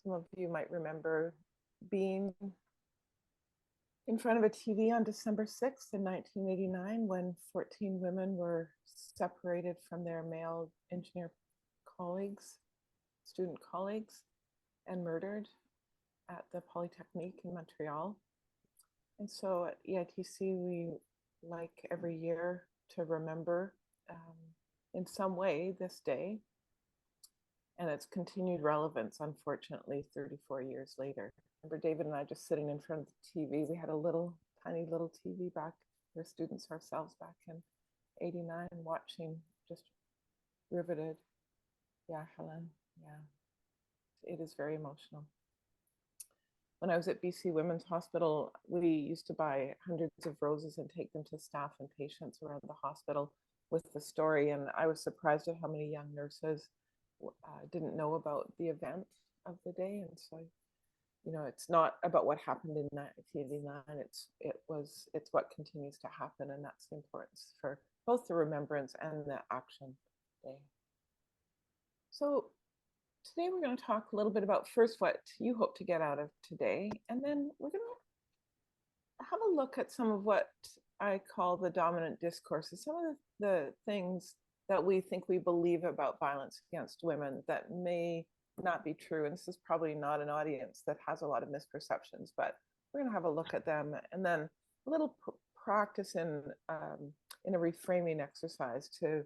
Some of you might remember being in front of a TV on December 6th in 1989 when 14 women were separated from their male engineer colleagues, student colleagues, and murdered at the Polytechnique in Montreal. And so at EITC, we like every year to remember in some way this day and its continued relevance, unfortunately, 34 years later. Remember David and I just sitting in front of the TV. We had a tiny little TV back, we're students ourselves back in 89, watching, just riveted. Yeah, Helen, yeah, it is very emotional. When I was at BC Women's Hospital, we used to buy hundreds of roses and take them to staff and patients around the hospital with the story. And I was surprised at how many young nurses didn't know about the event of the day. And so, you know, it's not about what happened in 1989. It's what continues to happen, and that's the importance for both the remembrance and the action day. So today we're going to talk a little bit about first what you hope to get out of today, and then we're going to have a look at some of what I call the dominant discourses, some of the things that we think we believe about violence against women that may not be true. And this is probably not an audience that has a lot of misperceptions, but we're going to have a look at them, and then a little practice in a reframing exercise to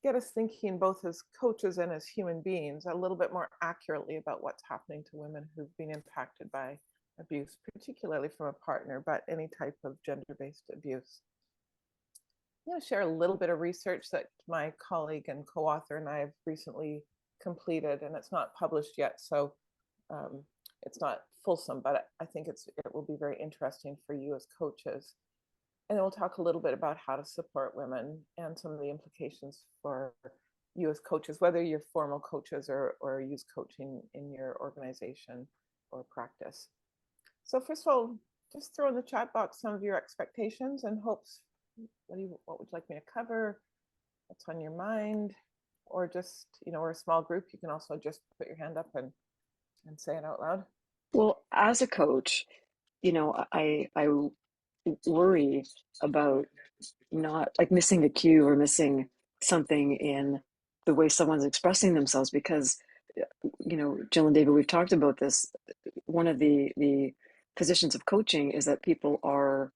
get us thinking both as coaches and as human beings a little bit more accurately about what's happening to women who've been impacted by abuse, particularly from a partner, but any type of gender-based abuse. I'm going to share a little bit of research that my colleague and co-author and I have recently completed, and it's not published yet, so it's not fulsome, but I think it will be very interesting for you as coaches. And then we'll talk a little bit about how to support women and some of the implications for you as coaches, whether you're formal coaches or use coaching in your organization or practice. So first of all, just throw in the chat box some of your expectations and hopes. What would you like me to cover? What's on your mind? Or just, you know, we're a small group. You can also just put your hand up and say it out loud. Well, as a coach, you know, I worry about not like missing the cue or missing something in the way someone's expressing themselves, because, you know, Jill and David, we've talked about this. One of the positions of coaching is that people are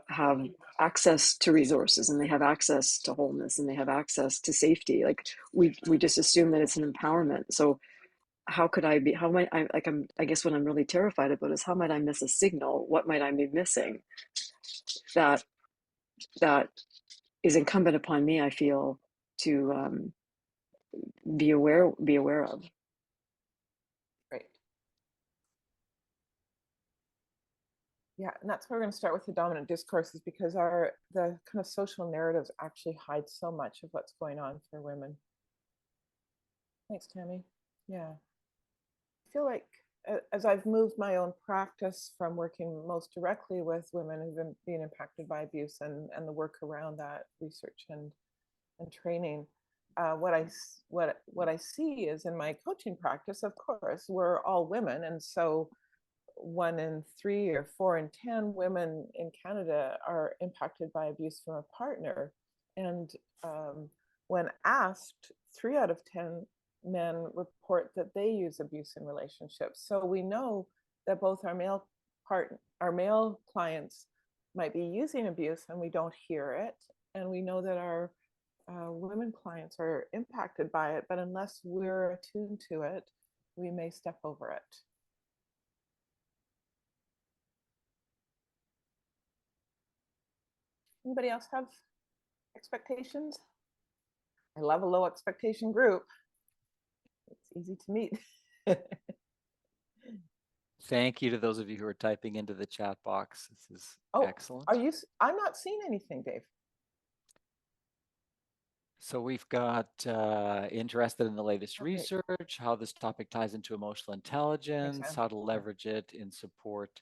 have access to resources, and they have access to wholeness, and they have access to safety. Like we just assume that it's an empowerment. So how might I, like, I guess what I'm really terrified about is how might I miss a signal? What might I be missing that is incumbent upon me, I feel, to be aware of. Great. Yeah, and that's where we're going to start with the dominant discourses, because the kind of social narratives actually hide so much of what's going on for women. Thanks, Tammy. Yeah. I feel like as I've moved my own practice from working most directly with women who've been being impacted by abuse and the work around that research and training, what I see is in my coaching practice, of course, we're all women. And so 1 in 3 or 4 in 10 women in Canada are impacted by abuse from a partner. And when asked, 3 out of 10 men report that they use abuse in relationships. So we know that both our male clients might be using abuse and we don't hear it. And we know that our women clients are impacted by it, but unless we're attuned to it, we may step over it. Anybody else have expectations? I love a low expectation group. It's easy to meet. Thank you to those of you who are typing into the chat box. This is excellent. I'm not seeing anything, Dave. So we've got interested in the latest research, how this topic ties into emotional intelligence, how to leverage it in support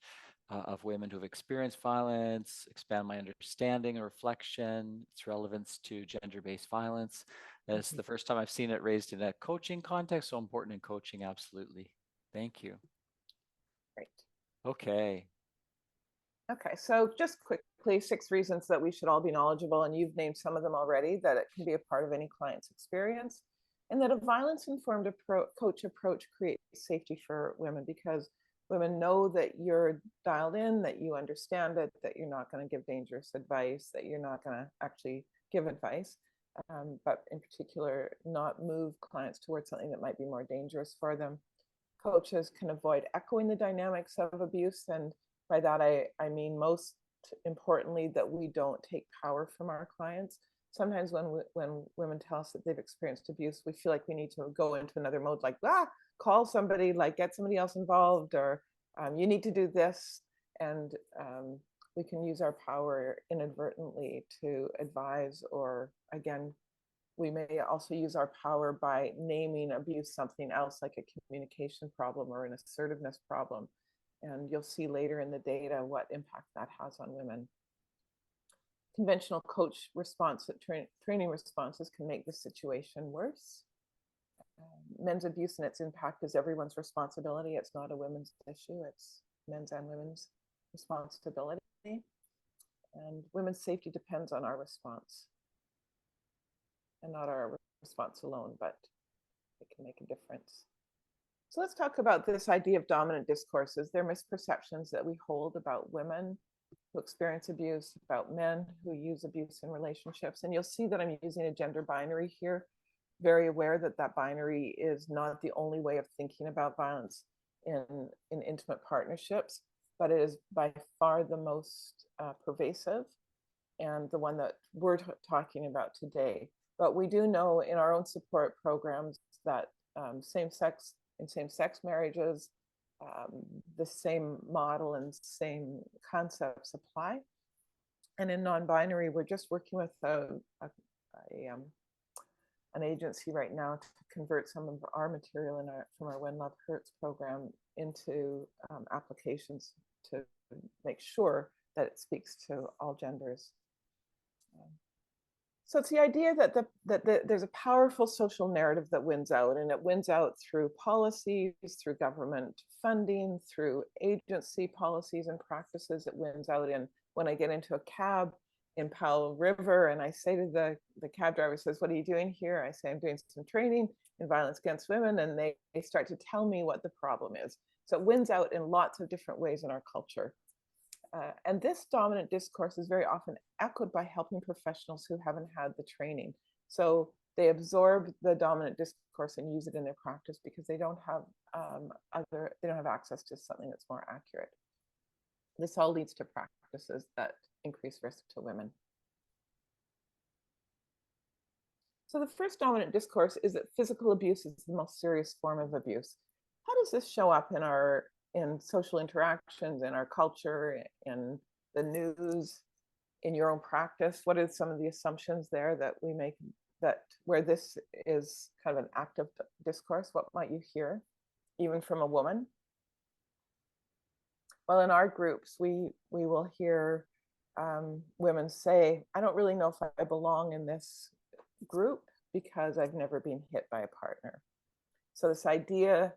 of women who have experienced violence, expand my understanding and reflection, its relevance to gender-based violence. It's the first time I've seen it raised in a coaching context, so important in coaching, absolutely. Thank you. Great. Okay. Okay, so just quickly, 6 reasons that we should all be knowledgeable, and you've named some of them already, that it can be a part of any client's experience, and that a violence-informed coach approach creates safety for women, because women know that you're dialed in, that you understand it, that you're not going to give dangerous advice, that you're not going to actually give advice, but in particular, not move clients towards something that might be more dangerous for them. Coaches can avoid echoing the dynamics of abuse, and by that I mean most importantly that we don't take power from our clients. Sometimes when women tell us that they've experienced abuse, we feel like we need to go into another mode, like call somebody, like get somebody else involved, or you need to do this, and we can use our power inadvertently to advise, or again, we may also use our power by naming abuse something else, like a communication problem or an assertiveness problem. And you'll see later in the data what impact that has on women. Conventional coach response, training responses can make the situation worse. Men's abuse and its impact is everyone's responsibility. It's not a women's issue, it's men's and women's responsibility. And women's safety depends on our response, and not our response alone, but it can make a difference. So let's talk about this idea of dominant discourses. They're misperceptions that we hold about women who experience abuse, about men who use abuse in relationships. And you'll see that I'm using a gender binary here, very aware that that binary is not the only way of thinking about violence in intimate partnerships, but it is by far the most pervasive and the one that we're talking about today. But we do know in our own support programs that same-sex marriages, the same model and same concepts apply. And in non-binary, we're just working with an agency right now to convert some of our material from our When Love Hurts program into applications to make sure that it speaks to all genders. So it's the idea that there's a powerful social narrative that wins out, and it wins out through policies, through government funding, through agency policies and practices. It wins out in when I get into a cab in Powell River and I say to the cab driver, says, "What are you doing here?" I say, "I'm doing some training in violence against women," and they start to tell me what the problem is. So it wins out in lots of different ways in our culture. And this dominant discourse is very often echoed by helping professionals who haven't had the training. So they absorb the dominant discourse and use it in their practice because they don't have access to something that's more accurate. This all leads to practices that increase risk to women. So the first dominant discourse is that physical abuse is the most serious form of abuse. How does this show up in social interactions, in our culture, in the news, in your own practice? What are some of the assumptions there that we make, that where this is kind of an active discourse? What might you hear, even from a woman? Well, in our groups, we will hear women say, "I don't really know if I belong in this group because I've never been hit by a partner." So this idea,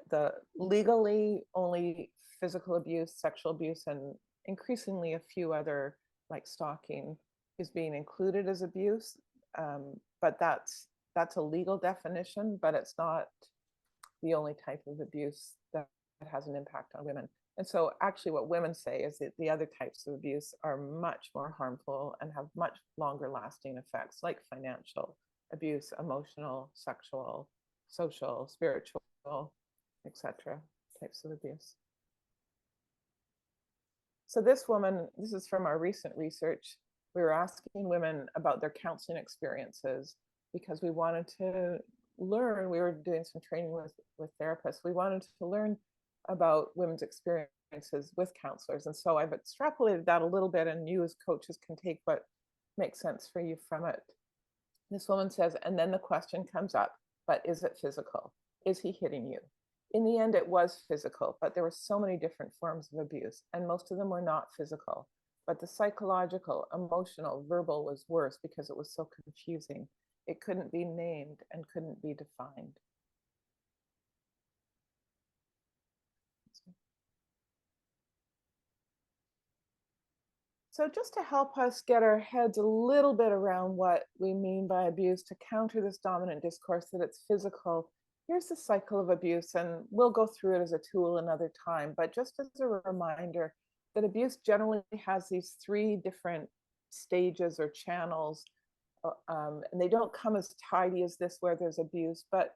the legally only physical abuse, sexual abuse, and increasingly a few other, like stalking, is being included as abuse. But that's a legal definition, but it's not the only type of abuse that has an impact on women. And so actually what women say is that the other types of abuse are much more harmful and have much longer lasting effects, like financial abuse, emotional, sexual, social, spiritual, etc. types of abuse. So this woman, this is from our recent research. We were asking women about their counseling experiences because we wanted to learn. We were doing some training with therapists. We wanted to learn about women's experiences with counselors. And so I've extrapolated that a little bit, and you as coaches can take what makes sense for you from it. This woman says, and then the question comes up, but is it physical? Is he hitting you? In the end, it was physical, but there were so many different forms of abuse, and most of them were not physical. But the psychological, emotional, verbal was worse because it was so confusing. It couldn't be named and couldn't be defined. So just to help us get our heads a little bit around what we mean by abuse, to counter this dominant discourse that it's physical, here's the cycle of abuse, and we'll go through it as a tool another time. But just as a reminder that abuse generally has these three different stages or channels, and they don't come as tidy as this where there's abuse. But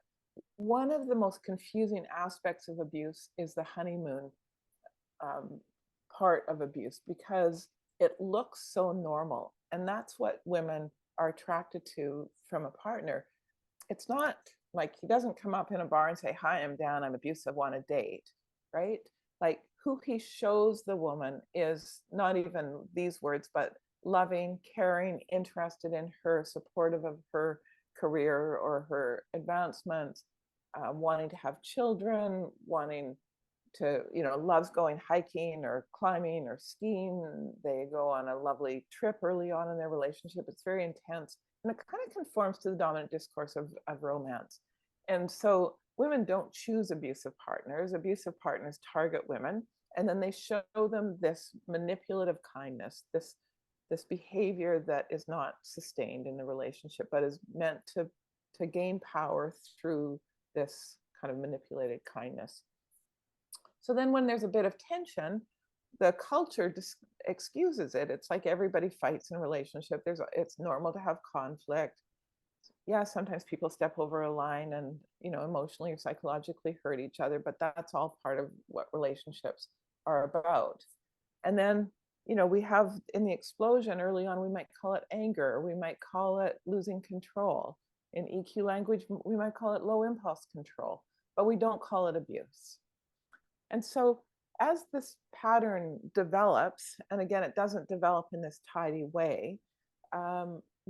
one of the most confusing aspects of abuse is the honeymoon part of abuse, because it looks so normal. And that's what women are attracted to from a partner. It's not like he doesn't come up in a bar and say, "Hi, I'm Dan, I'm abusive, want a date," right? Like who he shows the woman is not even these words, but loving, caring, interested in her, supportive of her career or her advancement, wanting to have children, wanting to, loves going hiking or climbing or skiing. They go on a lovely trip early on in their relationship. It's very intense. And it kind of conforms to the dominant discourse of romance. And so women don't choose abusive partners. Abusive partners target women, and then they show them this manipulative kindness, this behavior that is not sustained in the relationship, but is meant to gain power through this kind of manipulated kindness. So then when there's a bit of tension, the culture just excuses it. It's like everybody fights in a relationship. It's normal to have conflict. Yeah, sometimes people step over a line and, emotionally or psychologically hurt each other, but that's all part of what relationships are about. And then, we have in the explosion early on, we might call it anger, we might call it losing control. In EQ language, we might call it low impulse control, but we don't call it abuse. And so as this pattern develops, and again, it doesn't develop in this tidy way,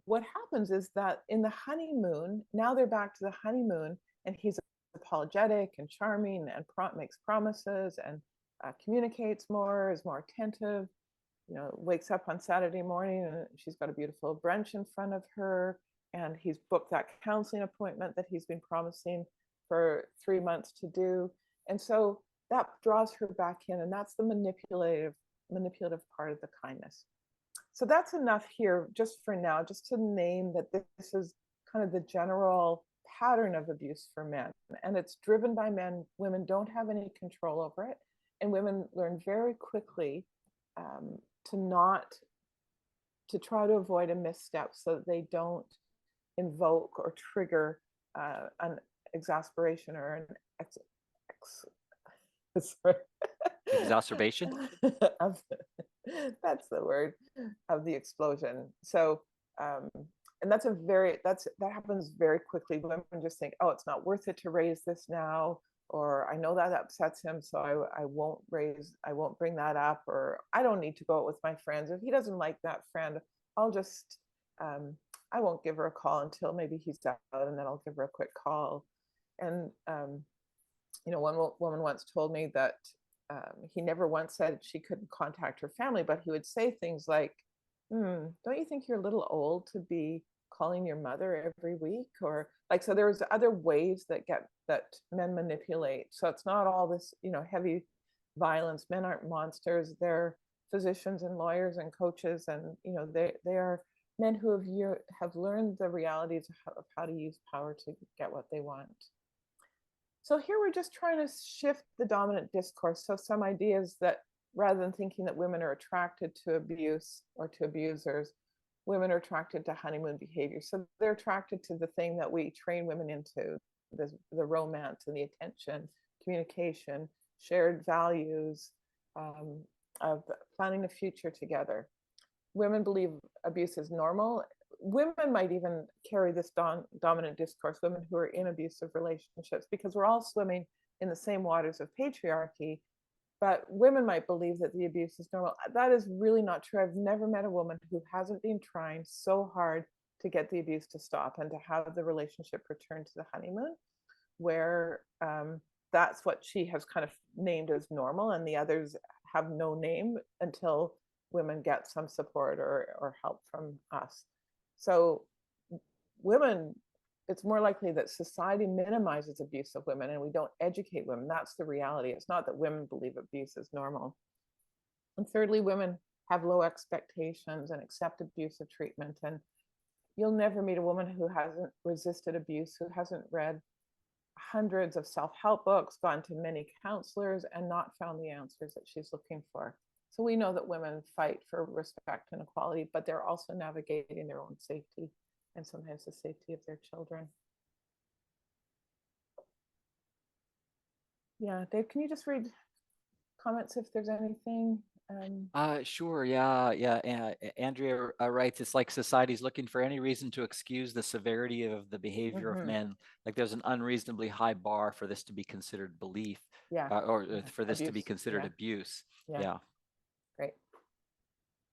what happens is that in the honeymoon, now they're back to the honeymoon, and he's apologetic and charming and makes promises and communicates more, is more attentive, wakes up on Saturday morning and she's got a beautiful brunch in front of her, and he's booked that counseling appointment that he's been promising for 3 months to do. And so that draws her back in, and that's the manipulative part of the kindness. So that's enough here just for now, just to name that this is kind of the general pattern of abuse for men, and it's driven by men. Women don't have any control over it, and women learn very quickly to try to avoid a misstep so that they don't invoke or trigger an exasperation or an exacerbation that's the word, of the explosion. So and that happens very quickly. Women just think, oh, it's not worth it to raise this now, or I know that upsets him, so I won't bring that up, or I don't need to go out with my friends. If he doesn't like that friend, I'll just I won't give her a call until maybe he's out, and then I'll give her a quick call. And one woman once told me that he never once said she couldn't contact her family, but he would say things like, don't you think you're a little old to be calling your mother every week? Or like, so there's other ways that men manipulate. So it's not all this, heavy violence. Men aren't monsters. They're physicians and lawyers and coaches. And, they are men who have learned the realities of how to use power to get what they want. So here we're just trying to shift the dominant discourse. So some ideas that rather than thinking that women are attracted to abuse or to abusers, women are attracted to honeymoon behavior. So they're attracted to the thing that we train women into, the romance and the attention, communication, shared values, of planning a future together. Women believe abuse is normal. Women might even carry this dominant discourse, women who are in abusive relationships, because we're all swimming in the same waters of patriarchy, but women might believe that the abuse is normal. That is really not true. I've never met a woman who hasn't been trying so hard to get the abuse to stop and to have the relationship return to the honeymoon, where that's what she has kind of named as normal, and the others have no name until women get some support or help from us. So women, it's more likely that society minimizes abuse of women and we don't educate women. That's the reality. It's not that women believe abuse is normal. And thirdly, women have low expectations and accept abusive treatment. And you'll never meet a woman who hasn't resisted abuse, who hasn't read hundreds of self-help books, gone to many counselors, and not found the answers that she's looking for. So we know that women fight for respect and equality, but they're also navigating their own safety and sometimes the safety of their children. Yeah, Dave, can you just read comments if there's anything? Sure. Yeah. Andrea writes, it's like society's looking for any reason to excuse the severity of the behavior of men. Like there's an unreasonably high bar for this to be considered belief, or for this to be considered abuse. Yeah. Great.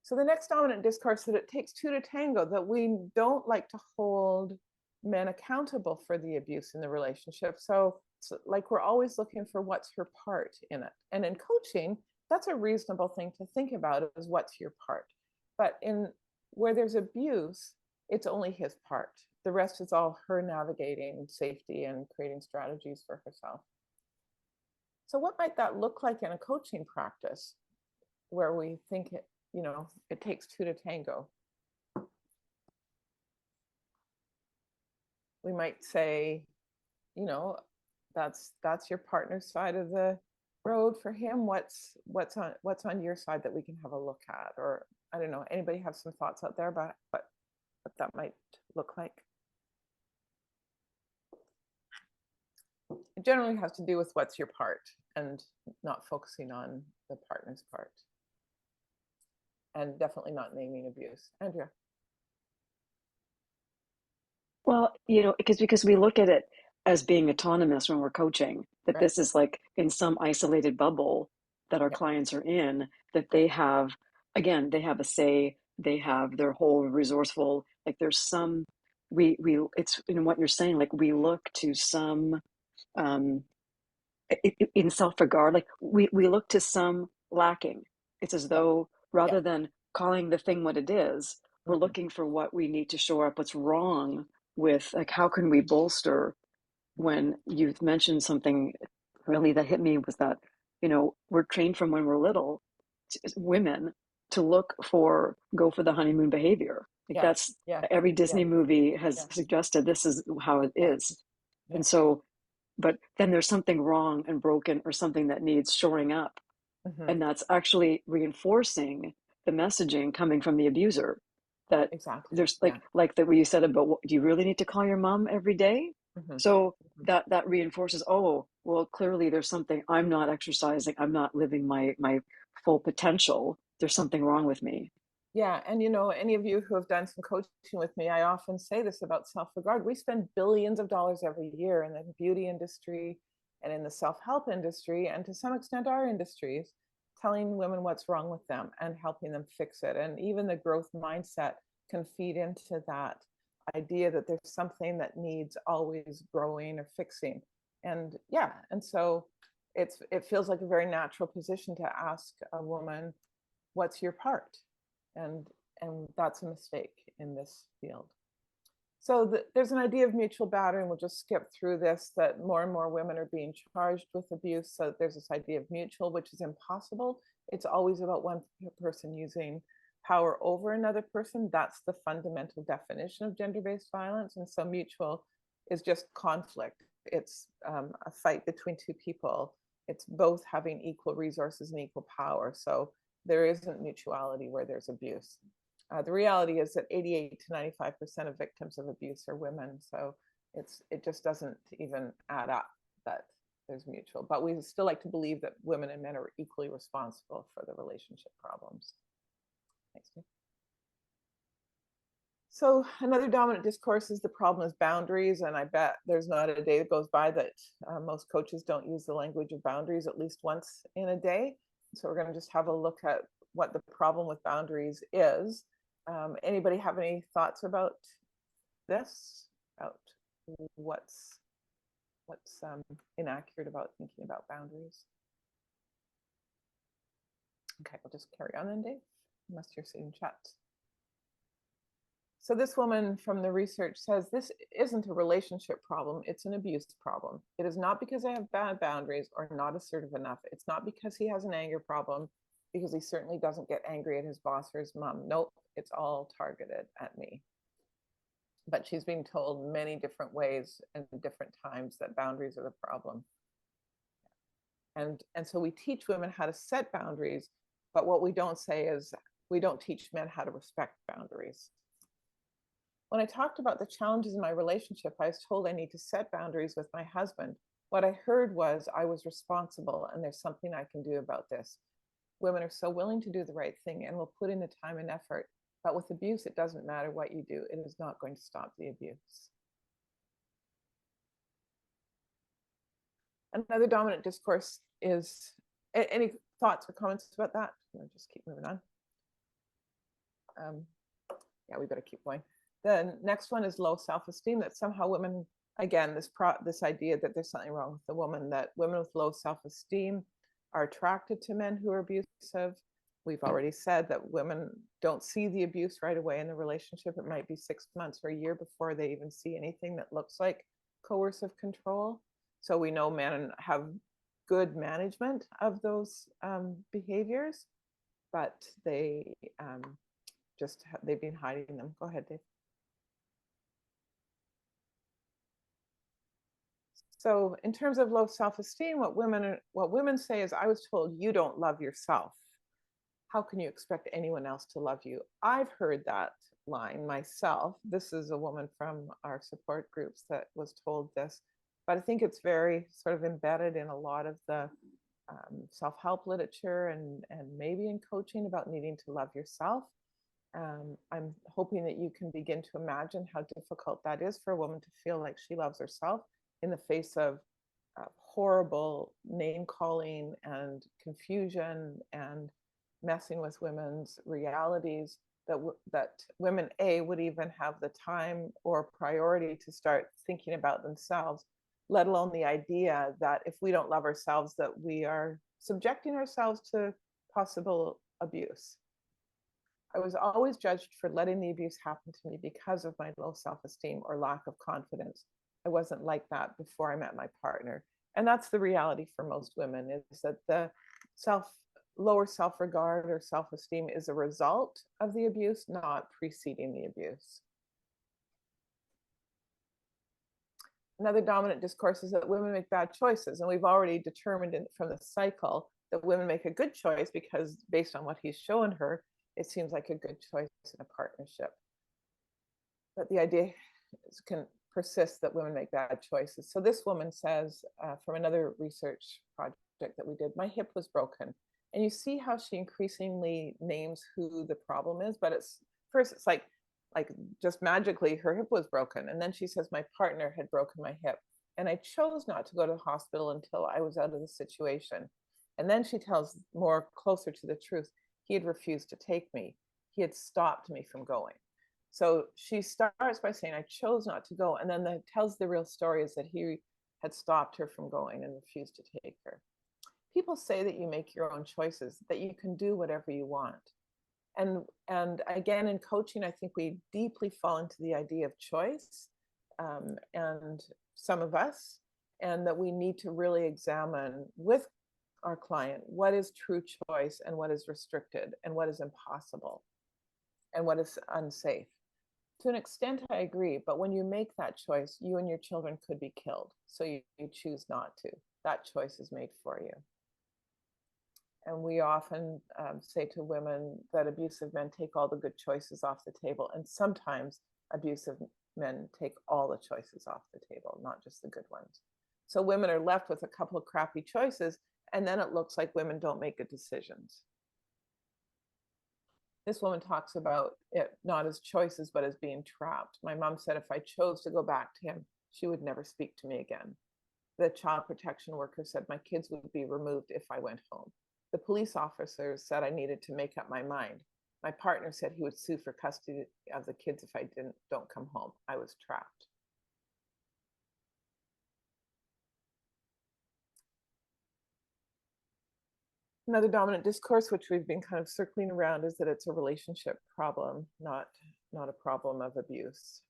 So the next dominant discourse, that it takes two to tango, that we don't like to hold men accountable for the abuse in the relationship. So like we're always looking for what's her part in it. And in coaching, that's a reasonable thing to think about, is what's your part. But in where there's abuse, it's only his part. The rest is all her navigating safety and creating strategies for herself. So what might that look like in a coaching practice where we think it, it takes two to tango? We might say, that's your partner's side of the road for him. What's on your side that we can have a look at? Or I don't know, anybody have some thoughts out there about what that might look like? It generally has to do with what's your part and not focusing on the partner's part. And definitely not naming abuse. Andrea? Well, because we look at it as being autonomous when we're coaching, that this is like in some isolated bubble that our clients are in, that they have, again, they have a say, they have their whole resourceful, like there's some, it's in what you're saying, like we look to some, in self-regard, like we look to some lacking. It's as though rather than calling the thing what it is, we're looking for what we need to shore up, what's wrong with, like, how can we bolster. When you've mentioned something really that hit me was that, we're trained from when we're little, women, to go for the honeymoon behavior. Like that's every Disney movie has suggested this is how it is. And so, but then there's something wrong and broken or something that needs shoring up. And that's actually reinforcing the messaging coming from the abuser, that there's like that what you said about, do you really need to call your mom every day? So that reinforces, oh, well, clearly there's something I'm not exercising. I'm not living my full potential. There's something wrong with me. Yeah. And, any of you who have done some coaching with me, I often say this about self-regard. We spend billions of dollars every year in the beauty industry and in the self-help industry, and to some extent our industries, telling women what's wrong with them and helping them fix it. And even the growth mindset can feed into that idea that there's something that needs always growing or fixing. And so it feels like a very natural position to ask a woman, what's your part? And that's a mistake in this field. So there's an idea of mutual battery, and we'll just skip through this, that more and more women are being charged with abuse. So there's this idea of mutual, which is impossible. It's always about one person using power over another person. That's the fundamental definition of gender-based violence. And so mutual is just conflict. It's a fight between two people. It's both having equal resources and equal power. So there isn't mutuality where there's abuse. The reality is that 88 to 95% of victims of abuse are women. So it just doesn't even add up that there's mutual. But we still like to believe that women and men are equally responsible for the relationship problems. Thanks. So another dominant discourse is the problem is boundaries. And I bet there's not a day that goes by that most coaches don't use the language of boundaries at least once in a day. So we're going to just have a look at what the problem with boundaries is. Anybody have any thoughts about this? About what's inaccurate about thinking about boundaries? Okay, we'll just carry on then, Dave, unless you're seeing chat. So this woman from the research says this isn't a relationship problem, it's an abuse problem. It is not because I have bad boundaries or not assertive enough. It's not because he has an anger problem. because he certainly doesn't get angry at his boss or his mom. Nope, it's all targeted at me. But she's being told many different ways and different times that boundaries are the problem. And so we teach women how to set boundaries, but what we don't say is we don't teach men how to respect boundaries. When I talked about the challenges in my relationship, I was told I need to set boundaries with my husband. What I heard was I was responsible and there's something I can do about this. Women are so willing to do the right thing and will put in the time and effort. But with abuse, it doesn't matter what you do. It is not going to stop the abuse. Another dominant discourse is, any thoughts or comments about that? I'll just keep moving on. Yeah, we better keep going. The next one is low self-esteem, that somehow women, again, this idea that there's something wrong with the woman, that women with low self-esteem are attracted to men who are abusive. We've already said that women don't see the abuse right away in the relationship. It might be 6 months or a year before they even see anything that looks like coercive control. So we know men have good management of those behaviors, but they've been hiding them. Go ahead, Dave. So in terms of low self-esteem, what women say is, I was told you don't love yourself. How can you expect anyone else to love you? I've heard that line myself. This is a woman from our support groups that was told this, but I think it's very sort of embedded in a lot of the self-help literature and maybe in coaching about needing to love yourself. I'm hoping that you can begin to imagine how difficult that is for a woman to feel like she loves herself in the face of horrible name calling and confusion and messing with women's realities, that women would even have the time or priority to start thinking about themselves, let alone the idea that if we don't love ourselves, that we are subjecting ourselves to possible abuse. I was always judged for letting the abuse happen to me because of my low self-esteem or lack of confidence. I wasn't like that before I met my partner. And that's the reality for most women, is that the lower self-regard or self-esteem is a result of the abuse, not preceding the abuse. Another dominant discourse is that women make bad choices. And we've already determined from the cycle that women make a good choice because based on what he's shown her, it seems like a good choice in a partnership. But the idea can persist that women make bad choices. So this woman says, from another research project that we did, my hip was broken. And you see how she increasingly names who the problem is, but first it's like just magically her hip was broken. And then she says, my partner had broken my hip. And I chose not to go to the hospital until I was out of the situation. And then she tells more closer to the truth, he had refused to take me. He had stopped me from going. So she starts by saying, I chose not to go. And then tells the real story is that he had stopped her from going and refused to take her. People say that you make your own choices, that you can do whatever you want. And again, in coaching, I think we deeply fall into the idea of choice, and some of us, and that we need to really examine with our client what is true choice and what is restricted and what is impossible and what is unsafe. To an extent, I agree, but when you make that choice, you and your children could be killed. So you choose not to. That choice is made for you. And we often say to women that abusive men take all the good choices off the table. And sometimes abusive men take all the choices off the table, not just the good ones. So women are left with a couple of crappy choices, and then it looks like women don't make good decisions. This woman talks about it not as choices, but as being trapped. My mom said if I chose to go back to him, she would never speak to me again. The child protection worker said my kids would be removed if I went home. The police officer said I needed to make up my mind. My partner said he would sue for custody of the kids if I don't come home. I was trapped. Another dominant discourse, which we've been kind of circling around, is that it's a relationship problem, not a problem of abuse.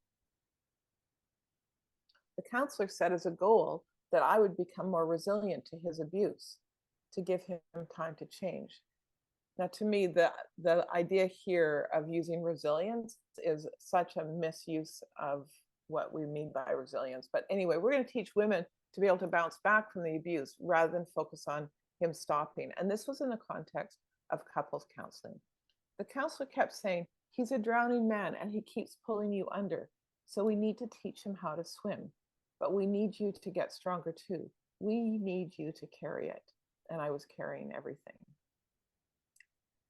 The counselor set as a goal that I would become more resilient to his abuse, to give him time to change. Now, to me, the idea here of using resilience is such a misuse of what we mean by resilience. But anyway, we're going to teach women to be able to bounce back from the abuse rather than focus on him stopping. And this was in the context of couples counseling. The counselor kept saying, he's a drowning man and he keeps pulling you under. So we need to teach him how to swim. But we need you to get stronger too. We need you to carry it. And I was carrying everything.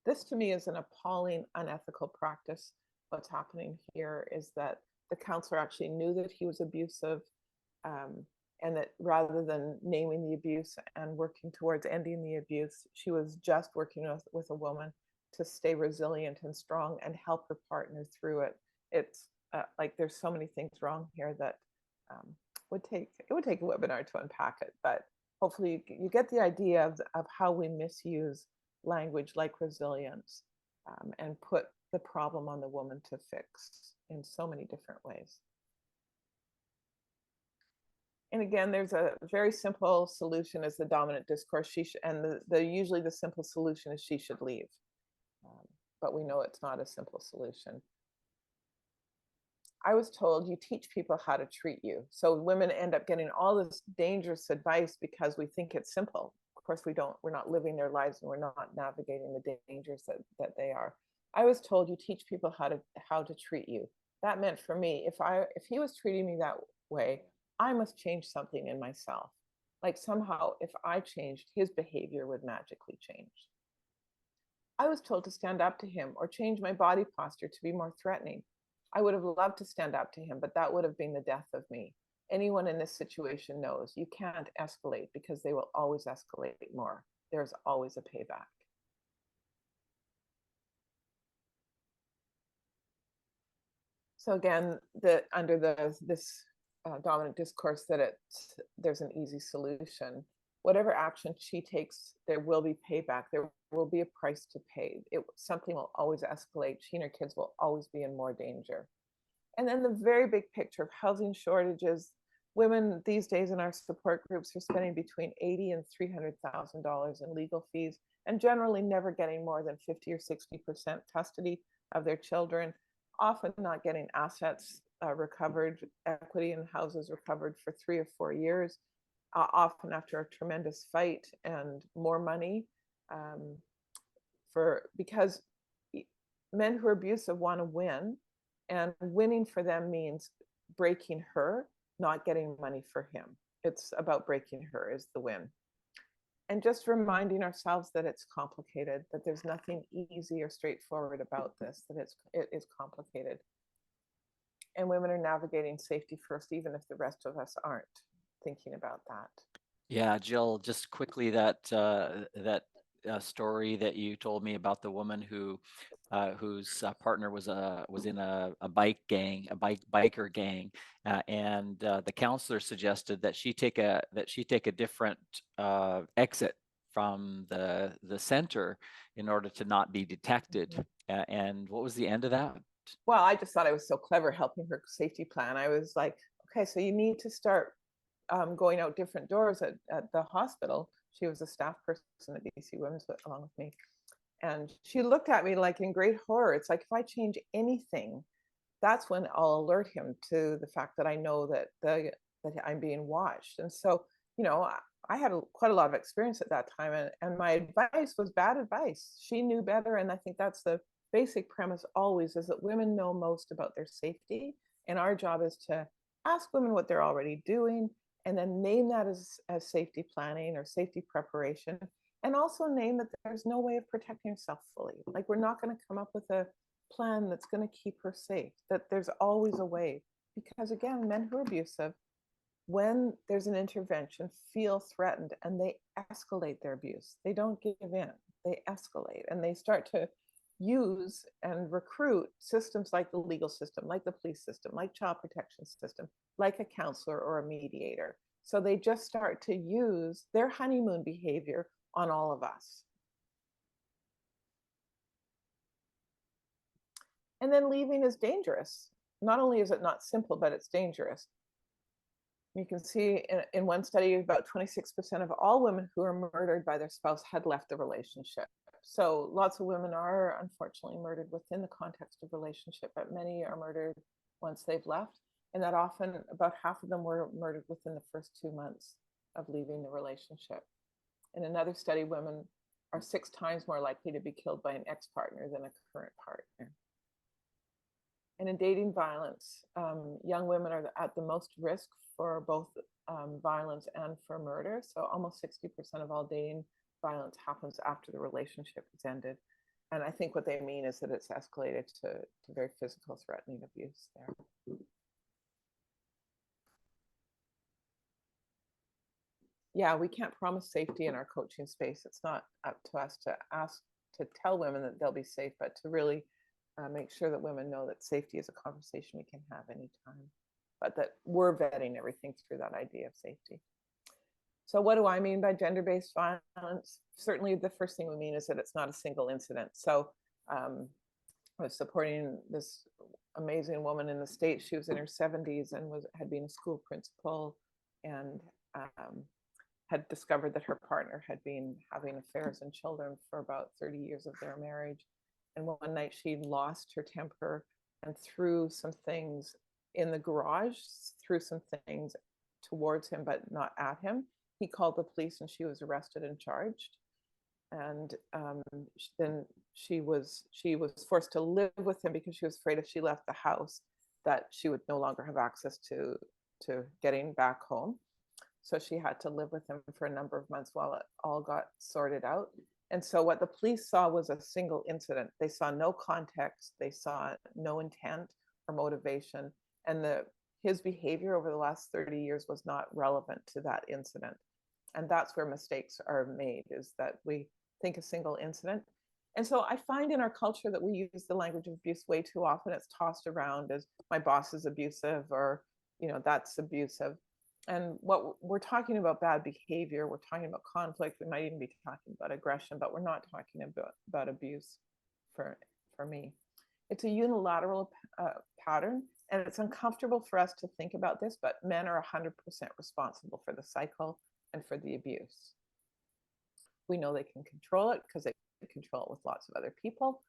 This to me is an appalling, unethical practice. What's happening here is that the counselor actually knew that he was abusive, and that rather than naming the abuse and working towards ending the abuse, she was just working with a woman to stay resilient and strong and help her partner through it. It's like there's so many things wrong here that it would take a webinar to unpack it, but hopefully you get the idea of how we misuse language like resilience, and put the problem on the woman to fix in so many different ways. And again, there's a very simple solution is the dominant discourse. Usually the simple solution is she should leave. But we know it's not a simple solution. I was told you teach people how to treat you. So women end up getting all this dangerous advice because we think it's simple. Of course, we're not living their lives and we're not navigating the dangers that they are. I was told you teach people how to treat you. That meant for me, if he was treating me that way, I must change something in myself. Like somehow if I changed, his behavior would magically change. I was told to stand up to him or change my body posture to be more threatening. I would have loved to stand up to him, but that would have been the death of me. Anyone in this situation knows you can't escalate because they will always escalate more. There's always a payback. So again, under this dominant discourse that there's an easy solution. Whatever action she takes, there will be payback. There will be a price to pay. Something will always escalate. She and her kids will always be in more danger. And then the very big picture of housing shortages. Women these days in our support groups are spending between $80,000 and $300,000 in legal fees, and generally never getting more than 50 or 60% custody of their children, often not getting assets recovered, equity in houses recovered for 3 or 4 years, often after a tremendous fight and more money, because men who are abusive want to win, and winning for them means breaking her, not getting money for him. It's about breaking her is the win. And just reminding ourselves that it's complicated, that there's nothing easy or straightforward about this, that it is complicated. And women are navigating safety first, even if the rest of us aren't thinking about that. Yeah, Jill, just quickly that story that you told me about the woman whose partner was in a biker gang, and the counselor suggested that she take a different exit from the center in order to not be detected. Mm-hmm. And what was the end of that? Well, I just thought I was so clever helping her safety plan. I was like, okay, so you need to start going out different doors at the hospital. She was a staff person at BC Women's along with me. And she looked at me like in great horror. It's like, if I change anything, that's when I'll alert him to the fact that I know that I'm being watched. And so, I had quite a lot of experience at that time, and my advice was bad advice. She knew better. And I think that's the basic premise always, is that women know most about their safety. And our job is to ask women what they're already doing, and then name that as safety planning or safety preparation. And also name that there's no way of protecting yourself fully. Like, we're not going to come up with a plan that's going to keep her safe, that there's always a way. Because again, men who are abusive, when there's an intervention, feel threatened and they escalate their abuse. They don't give in, they escalate, and they start to use and recruit systems like the legal system, like the police system, like child protection system, like a counselor or a mediator. So they just start to use their honeymoon behavior on all of us. And then leaving is dangerous. Not only is it not simple, but it's dangerous. You can see in one study, about 26% of all women who are murdered by their spouse had left the relationship. So lots of women are unfortunately murdered within the context of relationship, but many are murdered once they've left. And that often about half of them were murdered within the first 2 months of leaving the relationship. In another study, women are 6 times more likely to be killed by an ex-partner than a current partner. And in dating violence, young women are at the most risk for both violence and for murder. So almost 60% of all dating violence happens after the relationship is ended. And I think what they mean is that it's escalated to very physical, threatening abuse there. Yeah, we can't promise safety in our coaching space. It's not up to us to ask, to tell women that they'll be safe, but to really make sure that women know that safety is a conversation we can have anytime, but that we're vetting everything through that idea of safety. So what do I mean by gender-based violence? Certainly the first thing we mean is that it's not a single incident. So I was supporting this amazing woman in the States. She was in her 70s and had been a school principal, and had discovered that her partner had been having affairs and children for about 30 years of their marriage. And one night she lost her temper and threw some things in the garage, threw some things towards him, but not at him. He called the police and she was arrested and charged. And then she was forced to live with him because she was afraid if she left the house that she would no longer have access to getting back home. So she had to live with him for a number of months while it all got sorted out. And so what the police saw was a single incident. They saw no context, they saw no intent or motivation, and his behavior over the last 30 years was not relevant to that incident. And that's where mistakes are made, is that we think a single incident. And so I find in our culture that we use the language of abuse way too often. It's tossed around as my boss is abusive, or, that's abusive. And what we're talking about bad behavior, we're talking about conflict, we might even be talking about aggression, but we're not talking about abuse for me. It's a unilateral pattern, and it's uncomfortable for us to think about this, but men are 100% responsible for the cycle and for the abuse. We know they can control it because they control it with lots of other people,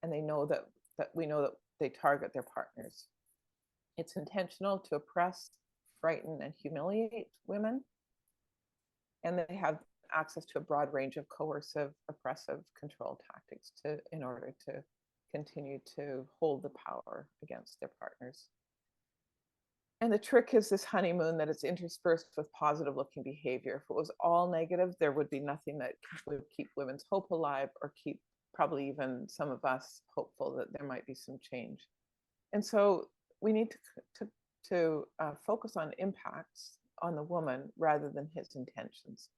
and they know that we know that they target their partners. It's intentional to oppress, frighten, and humiliate women, and they have access to a broad range of coercive, oppressive control tactics in order to continue to hold the power against their partners. And the trick is this honeymoon that is interspersed with positive looking behavior. If it was all negative, there would be nothing that would keep women's hope alive, or keep probably even some of us hopeful that there might be some change. And so we need to focus on impacts on the woman rather than his intentions.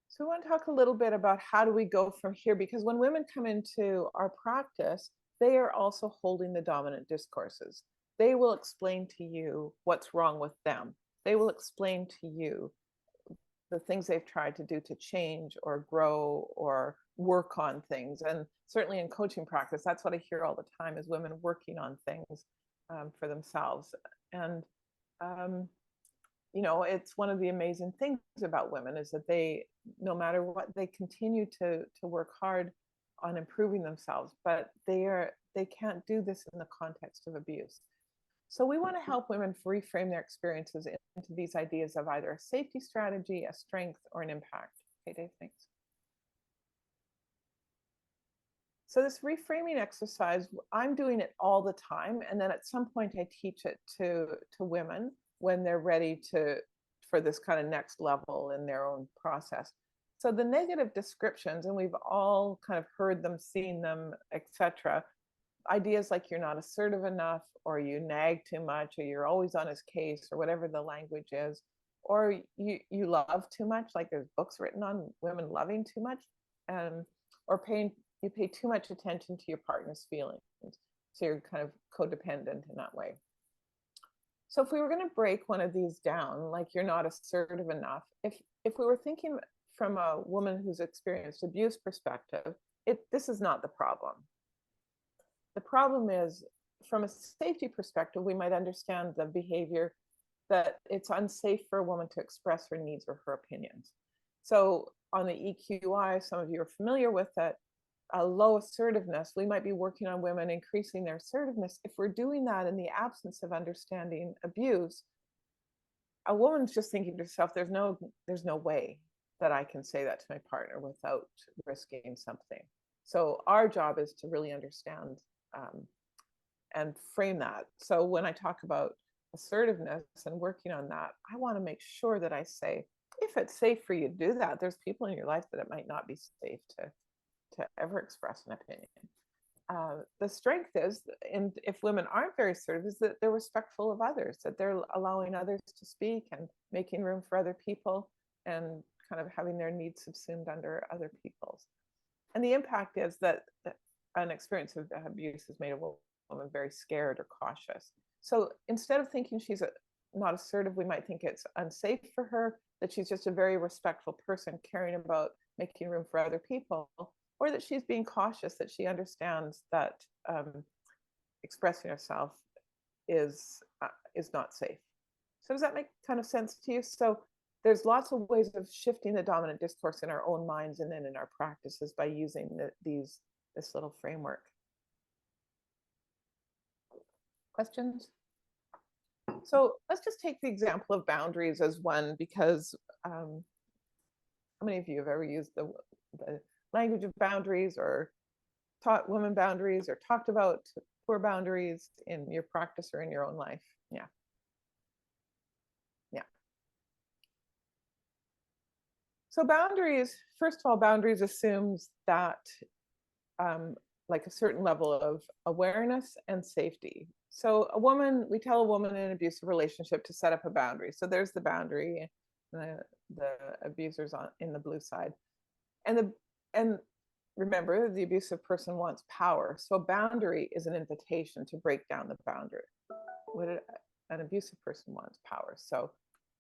So I want to talk a little bit about how do we go from here, because when women come into our practice, they are also holding the dominant discourses. They will explain to you what's wrong with them. They will explain to you the things they've tried to do to change or grow or work on things. And certainly in coaching practice, that's what I hear all the time, is women working on things for themselves. And it's one of the amazing things about women is that they, no matter what, they continue to work hard on improving themselves, but they can't do this in the context of abuse. So we want to help women reframe their experiences into these ideas of either a safety strategy, a strength, or an impact. Okay, Dave, thanks. So this reframing exercise, I'm doing it all the time. And then at some point I teach it to women when they're ready for this kind of next level in their own process. So the negative descriptions, and we've all kind of heard them, seen them, etc. Ideas like you're not assertive enough, or you nag too much, or you're always on his case, or whatever the language is, or you love too much, like there's books written on women loving too much, or you pay too much attention to your partner's feelings. So you're kind of codependent in that way. So if we were going to break one of these down, like you're not assertive enough, if we were thinking from a woman who's experienced abuse perspective, this is not the problem. The problem is, from a safety perspective, we might understand the behavior that it's unsafe for a woman to express her needs or her opinions. So on the EQI, some of you are familiar with that, low assertiveness, we might be working on women increasing their assertiveness. If we're doing that in the absence of understanding abuse, a woman's just thinking to herself, there's no way that I can say that to my partner without risking something. So our job is to really understand and frame that. So when I talk about assertiveness and working on that, I want to make sure that I say, if it's safe for you to do that, there's people in your life that it might not be safe to ever express an opinion. The strength is, and if women aren't very assertive, is that they're respectful of others, that they're allowing others to speak and making room for other people and kind of having their needs subsumed under other people's. And the impact is that an experience of abuse has made a woman very scared or cautious. So instead of thinking she's not assertive, we might think it's unsafe for her, that she's just a very respectful person caring about making room for other people, or that she's being cautious, that she understands that expressing herself is not safe. So does that make kind of sense to you? So there's lots of ways of shifting the dominant discourse in our own minds and then in our practices by using this little framework. Questions? So let's just take the example of boundaries as one, because how many of you have ever used the language of boundaries or taught women boundaries or talked about poor boundaries in your practice or in your own life? Yeah. Yeah. So boundaries, first of all, boundaries assumes that like a certain level of awareness and safety. So we tell a woman in an abusive relationship to set up a boundary. So there's the boundary, and the abuser's in the blue side. And remember, the abusive person wants power. So a boundary is an invitation to break down the boundary. An abusive person wants power. So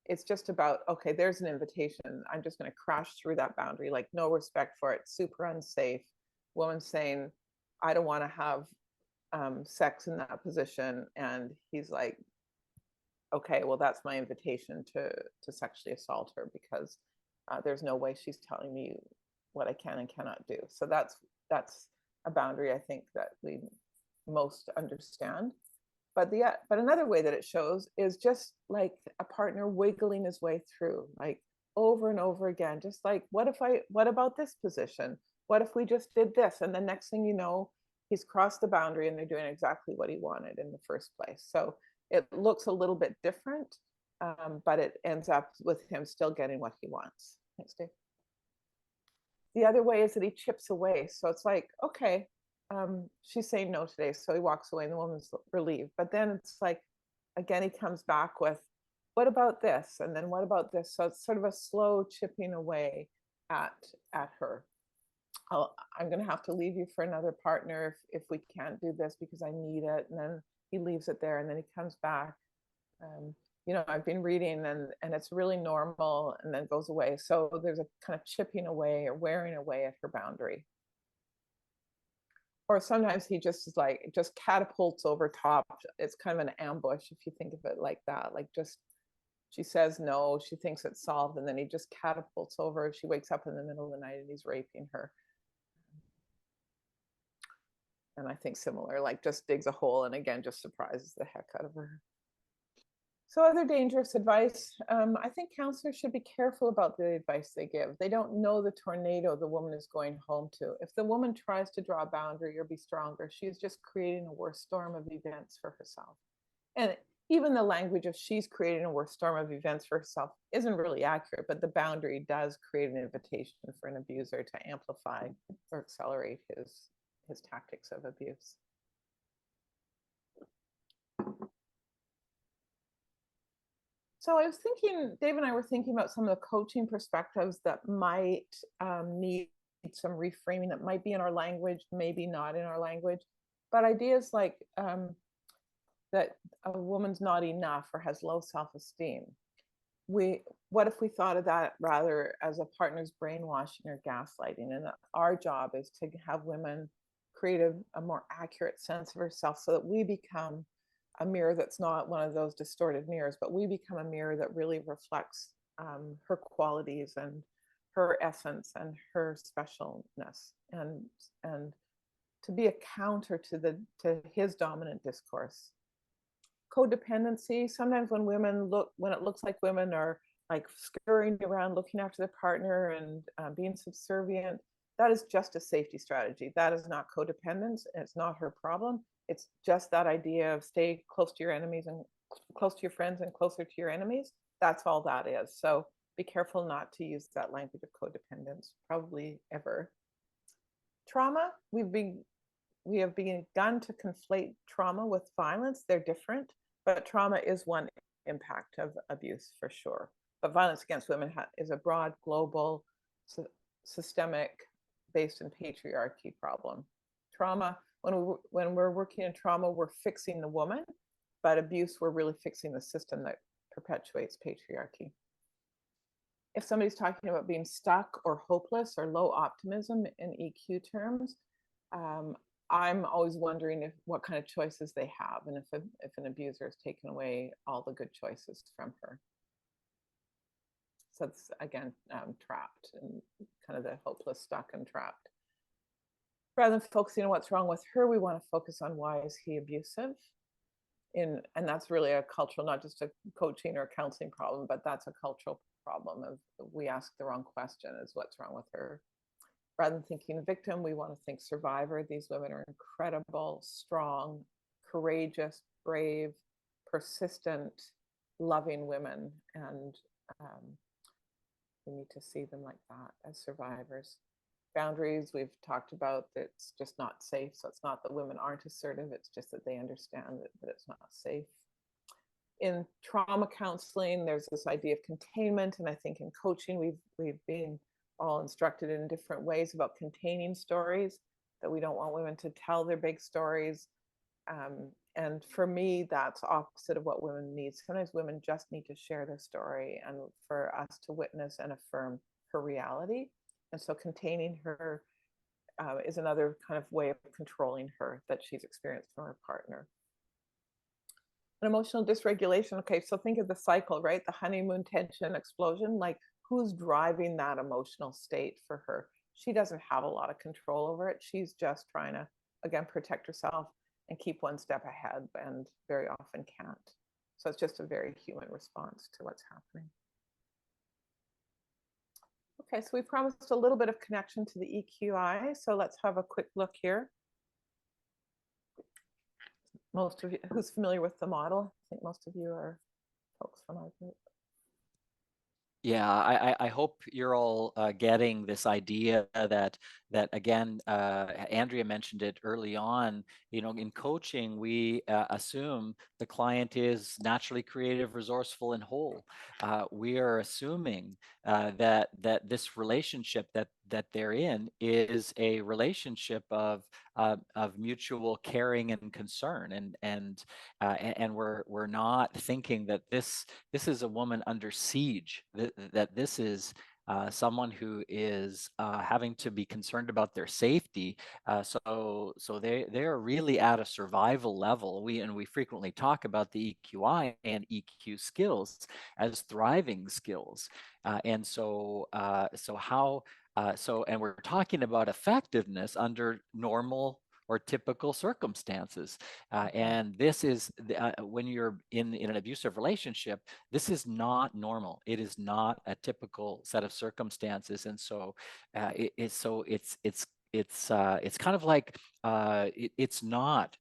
it's just about, okay, there's an invitation. I'm just going to crash through that boundary, like no respect for it, super unsafe. Woman saying, I don't want to have sex in that position. And he's like, okay, well, that's my invitation to sexually assault her, because there's no way she's telling me what I can and cannot do. So that's a boundary I think that we most understand. But another way that it shows is just like a partner wiggling his way through, like over and over again, just like, what about this position? What if we just did this? And the next thing you know, he's crossed the boundary and they're doing exactly what he wanted in the first place. So it looks a little bit different, but it ends up with him still getting what he wants. Thanks, Dave. The other way is that he chips away. So it's like, okay, she's saying no today. So he walks away and the woman's relieved. But then it's like, again, he comes back with, what about this? And then what about this? So it's sort of a slow chipping away at her. I'm going to have to leave you for another partner if we can't do this because I need it. And then he leaves it there and then he comes back. I've been reading and it's really normal and then goes away. So there's a kind of chipping away or wearing away at her boundary. Or sometimes he just is like, just catapults over top. It's kind of an ambush if you think of it like that. Like just, she says no, she thinks it's solved, and then he just catapults over. She wakes up in the middle of the night and he's raping her. And I think similar, like just digs a hole and again, just surprises the heck out of her. So other dangerous advice, I think counselors should be careful about the advice they give. They don't know the tornado the woman is going home to. If the woman tries to draw a boundary or be stronger, she's just creating a worse storm of events for herself. And even the language of she's creating a worse storm of events for herself isn't really accurate, but the boundary does create an invitation for an abuser to amplify or accelerate his tactics of abuse. So I was thinking, Dave and I were thinking about some of the coaching perspectives that might need some reframing, that might be in our language, maybe not in our language, but ideas like that a woman's not enough or has low self-esteem. What if we thought of that rather as a partner's brainwashing or gaslighting? And our job is to have women create a more accurate sense of herself so that we become a mirror that's not one of those distorted mirrors, but we become a mirror that really reflects her qualities and her essence and her specialness, and to be a counter to his dominant discourse. Codependency, sometimes when it looks like women are like scurrying around looking after their partner and being subservient, that is just a safety strategy. That is not codependence. It's not her problem. It's just that idea of stay close to your enemies and close to your friends and closer to your enemies. That's all that is. So be careful not to use that language of codependence, probably ever. Trauma, we have begun to conflate trauma with violence. They're different, but trauma is one impact of abuse for sure. But violence against women is a broad, global, systemic, based in patriarchy problem. Trauma, when we're working in trauma, we're fixing the woman, but abuse, we're really fixing the system that perpetuates patriarchy. If somebody's talking about being stuck or hopeless or low optimism in EQ terms, I'm always wondering what kind of choices they have, and if an abuser has taken away all the good choices from her. So it's again trapped, and kind of the hopeless, stuck, and trapped. Rather than focusing on what's wrong with her, we want to focus on why is he abusive. And that's really a cultural, not just a coaching or counseling problem, but that's a cultural problem of we ask the wrong question, is what's wrong with her. Rather than thinking victim, we want to think survivor. These women are incredible, strong, courageous, brave, persistent, loving women. And we need to see them like that as survivors. Boundaries, we've talked about, it's just not safe. So it's not that women aren't assertive, it's just that they understand that it's not safe. In trauma counseling, there's this idea of containment. And I think in coaching, we've been all instructed in different ways about containing stories, that we don't want women to tell their big stories. And for me, that's opposite of what women need. Sometimes women just need to share their story and for us to witness and affirm her reality. And so containing her is another kind of way of controlling her that she's experienced from her partner. An emotional dysregulation. Okay, so think of the cycle, right? The honeymoon, tension, explosion. Like, who's driving that emotional state for her? She doesn't have a lot of control over it. She's just trying to, again, protect herself and keep one step ahead, and very often can't. So it's just a very human response to what's happening. Okay, so we promised a little bit of connection to the EQI. So let's have a quick look here. Most of you, who's familiar with the model? I think most of you are folks from our group. Yeah, I hope you're all getting this idea that again, Andrea mentioned it early on. You know, in coaching, we assume the client is naturally creative, resourceful, and whole. We are assuming that this relationship that they're in is a relationship of mutual caring and concern, and we're not thinking that this is a woman under siege, that this is someone who is having to be concerned about their safety. So they are really at a survival level. We frequently talk about the EQI and EQ skills as thriving skills, and so and we're talking about effectiveness under normal or typical circumstances. And this is when you're in an abusive relationship, this is not normal. It is not a typical set of circumstances. And so it's kind of like it's not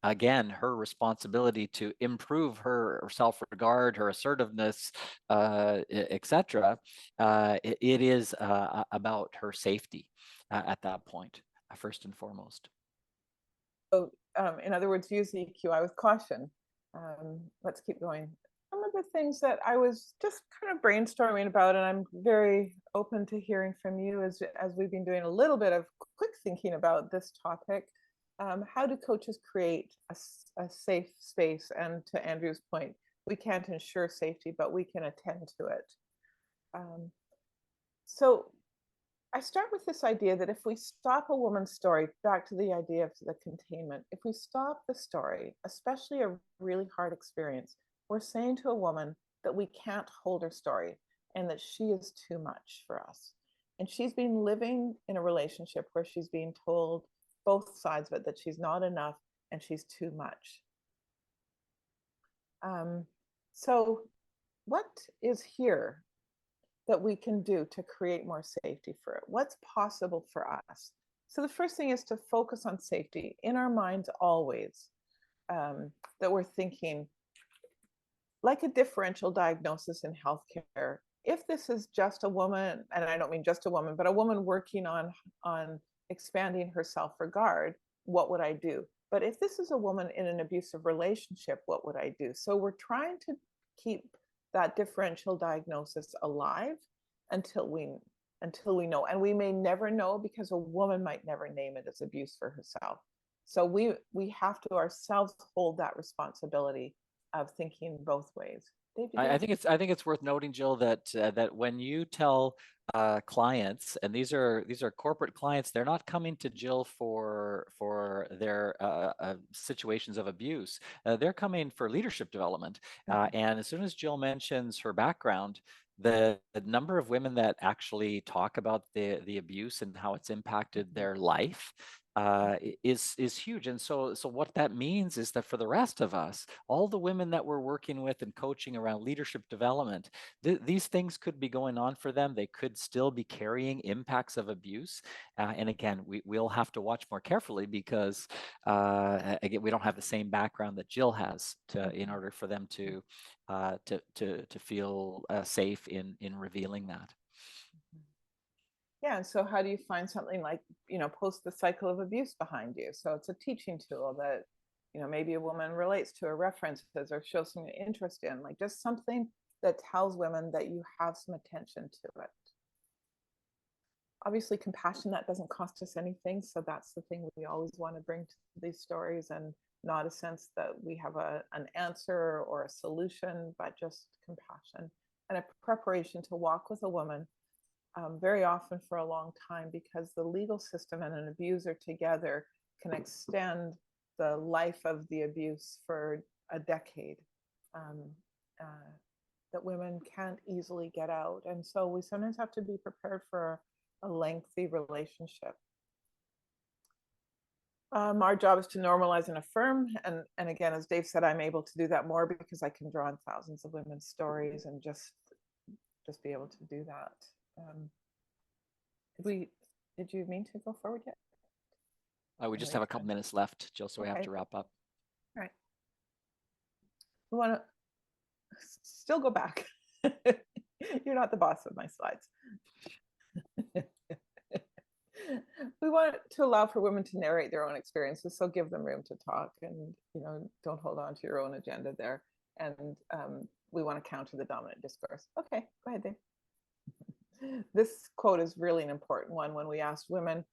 again, her responsibility to improve her self-regard, her assertiveness, etc. It is about her safety at that point, first and foremost. So in other words, use the EQI with caution. Let's keep going. Some of the things that I was just kind of brainstorming about, and I'm very open to hearing from you as we've been doing a little bit of quick thinking about this topic. How do coaches create a safe space? And to Andrew's point, we can't ensure safety, but we can attend to it. So I start with this idea that if we stop a woman's story, back to the idea of the containment, if we stop the story, especially a really hard experience, we're saying to a woman that we can't hold her story and that she is too much for us. And she's been living in a relationship where she's being told both sides of it, that she's not enough and she's too much. So what is here that we can do to create more safety for it? What's possible for us? So the first thing is to focus on safety in our minds always, that we're thinking like a differential diagnosis in healthcare. If this is just a woman, and I don't mean just a woman, but a woman working on expanding her self-regard, what would I do? But if this is a woman in an abusive relationship, what would I do? So we're trying to keep that differential diagnosis alive until we know. And we may never know because a woman might never name it as abuse for herself. So we have to ourselves hold that responsibility of thinking both ways. Dave, I think it's worth noting, Jill, that that when you tell clients, and these are corporate clients, they're not coming to Jill for their situations of abuse. They're coming for leadership development. And as soon as Jill mentions her background, the number of women that actually talk about the abuse and how it's impacted their life is huge. And so what that means is that for the rest of us, all the women that we're working with and coaching around leadership development, these things could be going on for them. They could still be carrying impacts of abuse. And again, we'll have to watch more carefully because again, we don't have the same background that Jill has in order for them to feel safe in revealing that. Yeah, and so how do you find something like, post the cycle of abuse behind you? So it's a teaching tool that, maybe a woman relates to or references or shows some interest in, like just something that tells women that you have some attention to it. Obviously, compassion, that doesn't cost us anything. So that's the thing we always want to bring to these stories, and not a sense that we have an answer or a solution, but just compassion and a preparation to walk with a woman very often for a long time, because the legal system and an abuser together can extend the life of the abuse for a decade, that women can't easily get out. And so we sometimes have to be prepared for a lengthy relationship. Our job is to normalize and affirm. And again, as Dave said, I'm able to do that more because I can draw on thousands of women's stories and just be able to do that. Did you mean to go forward yet? We just have a couple minutes left, Jill, so we have to wrap up. All right. We want to still go back. You're not the boss of my slides. We want to allow for women to narrate their own experiences, so give them room to talk, and don't hold on to your own agenda there. And we want to counter the dominant discourse. Okay, go ahead, Dave. This quote is really an important one. When we asked women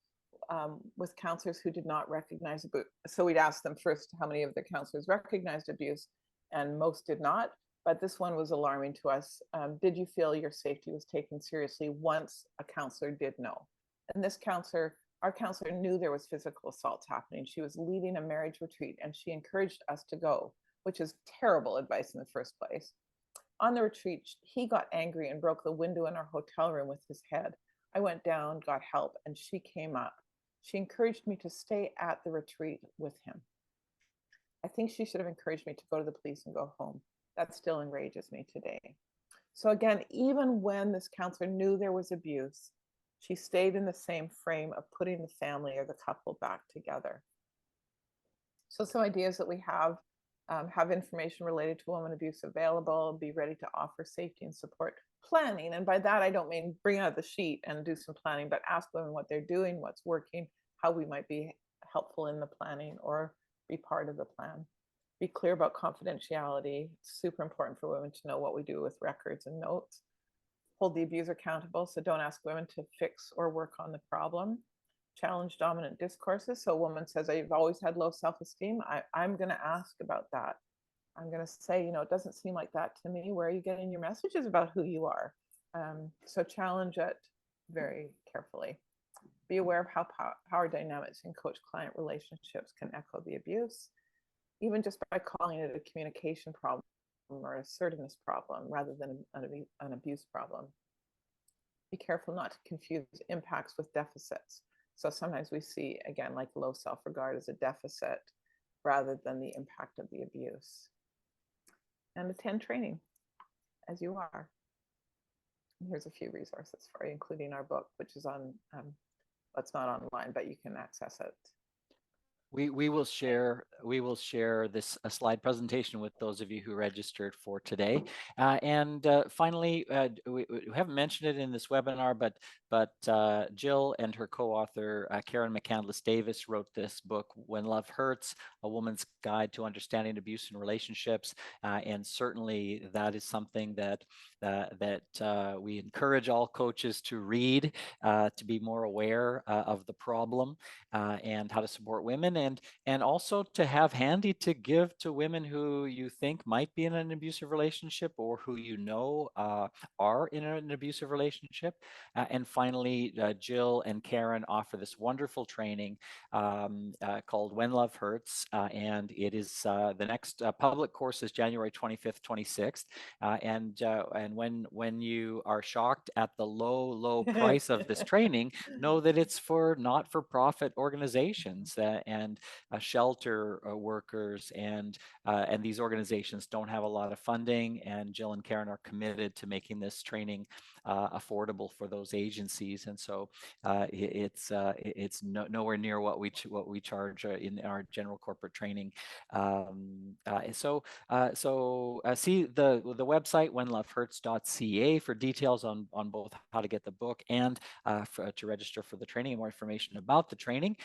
with counselors who did not recognize abuse, so we'd ask them first how many of their counselors recognized abuse, and most did not. But this one was alarming to us. Did you feel your safety was taken seriously once a counselor did know? And this counselor, our counselor, knew there was physical assault happening. She was leading a marriage retreat, and she encouraged us to go, which is terrible advice in the first place. On the retreat, he got angry and broke the window in our hotel room with his head. I went down, got help, and she came up. She encouraged me to stay at the retreat with him. I think she should have encouraged me to go to the police and go home. That still enrages me today. So again, even when this counselor knew there was abuse, she stayed in the same frame of putting the family or the couple back together. So some ideas that we have information related to women abuse available, be ready to offer safety and support, planning. And by that, I don't mean bring out the sheet and do some planning, but ask women what they're doing, what's working, how we might be helpful in the planning or be part of the plan. Be clear about confidentiality. It's super important for women to know what we do with records and notes. Hold the abuser accountable. So don't ask women to fix or work on the problem. Challenge dominant discourses. So a woman says, I've always had low self-esteem. I'm going to ask about that. I'm going to say, it doesn't seem like that to me. Where are you getting your messages about who you are? So challenge it. very carefully. Be aware of how power dynamics in coach-client relationships can echo the abuse, even just by calling it a communication problem or assertiveness problem rather than an abuse problem. Be careful not to confuse impacts with deficits. So sometimes we see, again, like low self-regard as a deficit rather than the impact of the abuse. And attend training as you are. And here's a few resources for you, including our book, which is on, it's not online, but you can access it. We will share this slide presentation with those of you who registered for today. And finally, we haven't mentioned it in this webinar, but Jill and her co-author Karen McCandless Davis wrote this book, When Love Hurts: A Woman's Guide to Understanding Abuse in Relationships. And certainly that is something that we encourage all coaches to read, to be more aware of the problem and how to support women, and also to have handy to give to women who you think might be in an abusive relationship or who you know are in an abusive relationship. And finally, Jill and Karen offer this wonderful training called When Love Hurts, and it is the next public course is January 25th, 26th. And when you are shocked at the low price of this training, know that it's for not-for-profit organizations and shelter workers, and these organizations don't have a lot of funding, and Jill and Karen are committed to making this training affordable for those agencies. And so it's nowhere near what we charge in our general corporate training. See the website whenlovehurts.ca for details on both how to get the book and to register for the training and more information about the training.